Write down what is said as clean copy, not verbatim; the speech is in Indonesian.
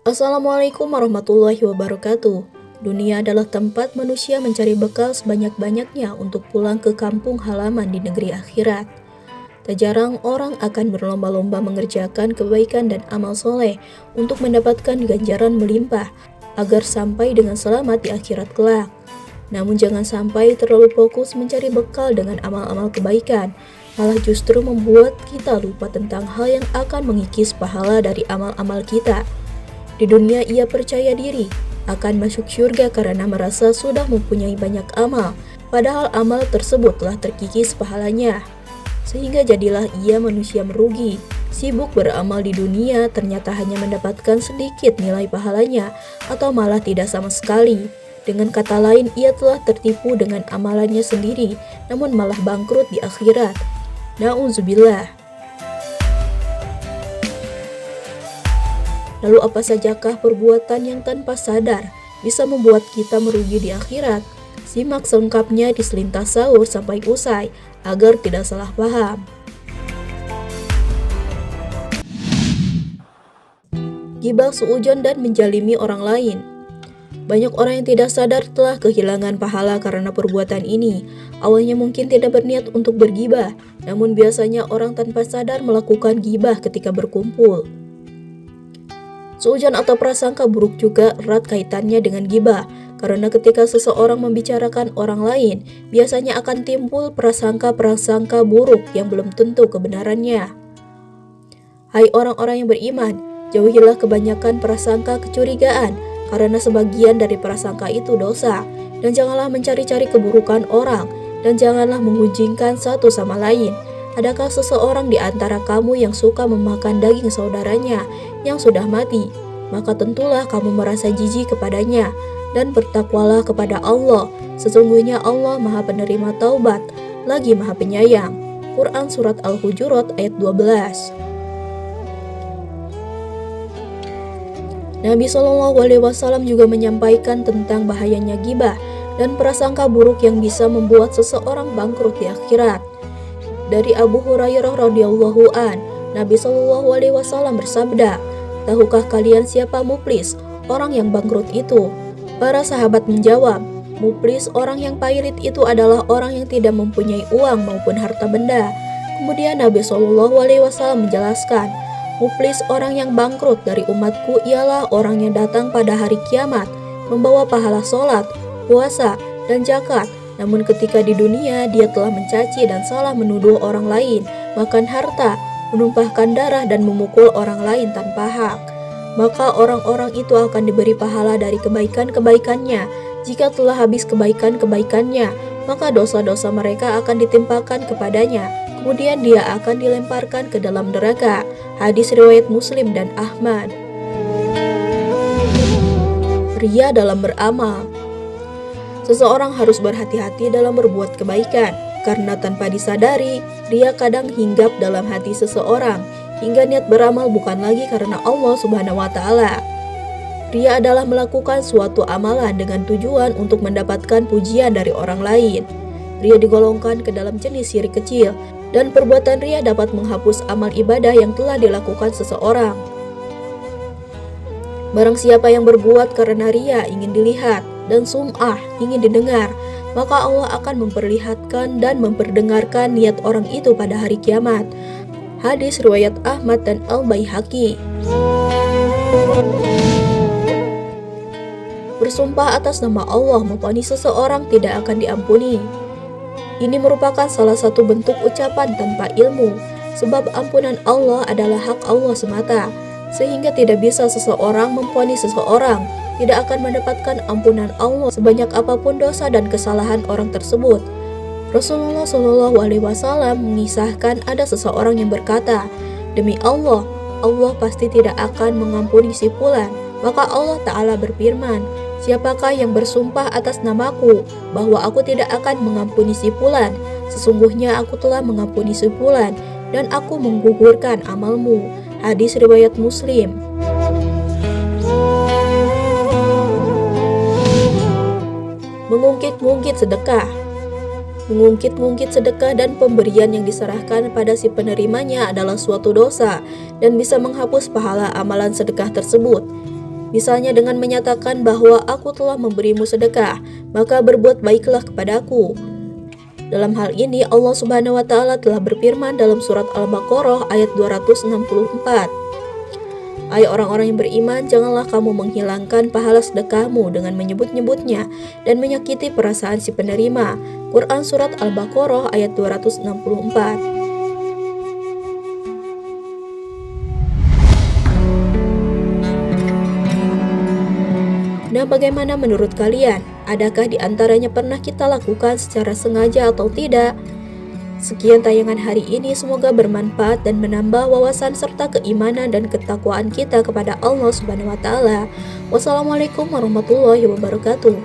Assalamualaikum warahmatullahi wabarakatuh. Dunia adalah tempat manusia mencari bekal sebanyak-banyaknya untuk pulang ke kampung halaman di negeri akhirat. Tak jarang orang akan berlomba-lomba mengerjakan kebaikan dan amal soleh untuk mendapatkan ganjaran melimpah agar sampai dengan selamat di akhirat kelak. Namun jangan sampai terlalu fokus mencari bekal dengan amal-amal kebaikan, malah justru membuat kita lupa tentang hal yang akan mengikis pahala dari amal-amal kita. Di dunia ia percaya diri akan masuk surga karena merasa sudah mempunyai banyak amal, padahal amal tersebut telah terkikis pahalanya. Sehingga jadilah ia manusia merugi, sibuk beramal di dunia ternyata hanya mendapatkan sedikit nilai pahalanya atau malah tidak sama sekali. Dengan kata lain, ia telah tertipu dengan amalannya sendiri, namun malah bangkrut di akhirat. Na'udzubillah. Lalu apa sajakah perbuatan yang tanpa sadar bisa membuat kita merugi di akhirat? Simak selengkapnya di Selintas Sahur sampai usai agar tidak salah paham. Ghibah, suudzon, dan menjalimi orang lain. Banyak orang yang tidak sadar telah kehilangan pahala karena perbuatan ini. Awalnya mungkin tidak berniat untuk bergibah, namun biasanya orang tanpa sadar melakukan gibah ketika berkumpul. Suudzon atau prasangka buruk juga erat kaitannya dengan ghibah, karena ketika seseorang membicarakan orang lain, biasanya akan timbul prasangka-prasangka buruk yang belum tentu kebenarannya. Hai orang-orang yang beriman, jauhilah kebanyakan prasangka kecurigaan, karena sebagian dari prasangka itu dosa, dan janganlah mencari-cari keburukan orang, dan janganlah mengunjingkan satu sama lain. Adakah seseorang di antara kamu yang suka memakan daging saudaranya yang sudah mati? Maka tentulah kamu merasa jijik kepadanya, dan bertakwalah kepada Allah. Sesungguhnya Allah Maha Penerima Taubat, lagi Maha Penyayang. Quran Surat Al-Hujurat ayat 12. Nabi SAW juga menyampaikan tentang bahayanya ghibah dan prasangka buruk yang bisa membuat seseorang bangkrut di akhirat. Dari Abu Hurairah radhiyallahu an, Nabi SAW bersabda, "Tahukah kalian siapa muflis, orang yang bangkrut itu?" Para sahabat menjawab, "Muflis, orang yang pailit itu adalah orang yang tidak mempunyai uang maupun harta benda." Kemudian Nabi SAW menjelaskan, "Muflis, orang yang bangkrut dari umatku ialah orang yang datang pada hari kiamat, membawa pahala sholat, puasa, dan zakat. Namun ketika di dunia dia telah mencaci dan salah menuduh orang lain, makan harta, menumpahkan darah dan memukul orang lain tanpa hak. Maka orang-orang itu akan diberi pahala dari kebaikan-kebaikannya. Jika telah habis kebaikan-kebaikannya, maka dosa-dosa mereka akan ditimpakan kepadanya. Kemudian dia akan dilemparkan ke dalam neraka." Hadis riwayat Muslim dan Ahmad. Ria dalam beramal. Seseorang harus berhati-hati dalam berbuat kebaikan, karena tanpa disadari, ria kadang hinggap dalam hati seseorang, hingga niat beramal bukan lagi karena Allah Subhanahu wa Ta'ala. Ria adalah melakukan suatu amalan dengan tujuan untuk mendapatkan pujian dari orang lain. Ria digolongkan ke dalam jenis syirik kecil, dan perbuatan ria dapat menghapus amal ibadah yang telah dilakukan seseorang. Barang siapa yang berbuat karena ria ingin dilihat, dan sum'ah ingin didengar, maka Allah akan memperlihatkan dan memperdengarkan niat orang itu pada hari kiamat. Hadis riwayat Ahmad dan Al-Baihaqi. Bersumpah atas nama Allah memvonis seseorang tidak akan diampuni. Ini merupakan salah satu bentuk ucapan tanpa ilmu, sebab ampunan Allah adalah hak Allah semata, sehingga tidak bisa seseorang memvonis seseorang tidak akan mendapatkan ampunan Allah sebanyak apapun dosa dan kesalahan orang tersebut. Rasulullah SAW mengisahkan ada seseorang yang berkata, "Demi Allah, Allah pasti tidak akan mengampuni si fulan." Maka Allah Ta'ala berfirman, "Siapakah yang bersumpah atas namaku bahwa aku tidak akan mengampuni si fulan? Sesungguhnya aku telah mengampuni si fulan dan aku menggugurkan amalmu." Hadis riwayat Muslim. Mengungkit-ungkit sedekah. Mengungkit-ungkit sedekah dan pemberian yang diserahkan pada si penerimanya adalah suatu dosa dan bisa menghapus pahala amalan sedekah tersebut. Misalnya dengan menyatakan bahwa aku telah memberimu sedekah, maka berbuat baiklah kepadaku. Dalam hal ini Allah Subhanahu wa taala telah berfirman dalam surat Al-Baqarah ayat 264. Hai orang-orang yang beriman, janganlah kamu menghilangkan pahala sedekahmu dengan menyebut-nyebutnya dan menyakiti perasaan si penerima. Quran Surat Al-Baqarah ayat 264. Nah, bagaimana menurut kalian? Adakah di antaranya pernah kita lakukan secara sengaja atau tidak? Sekian tayangan hari ini, semoga bermanfaat dan menambah wawasan serta keimanan dan ketakwaan kita kepada Allah Subhanahu wa taala. Wassalamualaikum warahmatullahi wabarakatuh.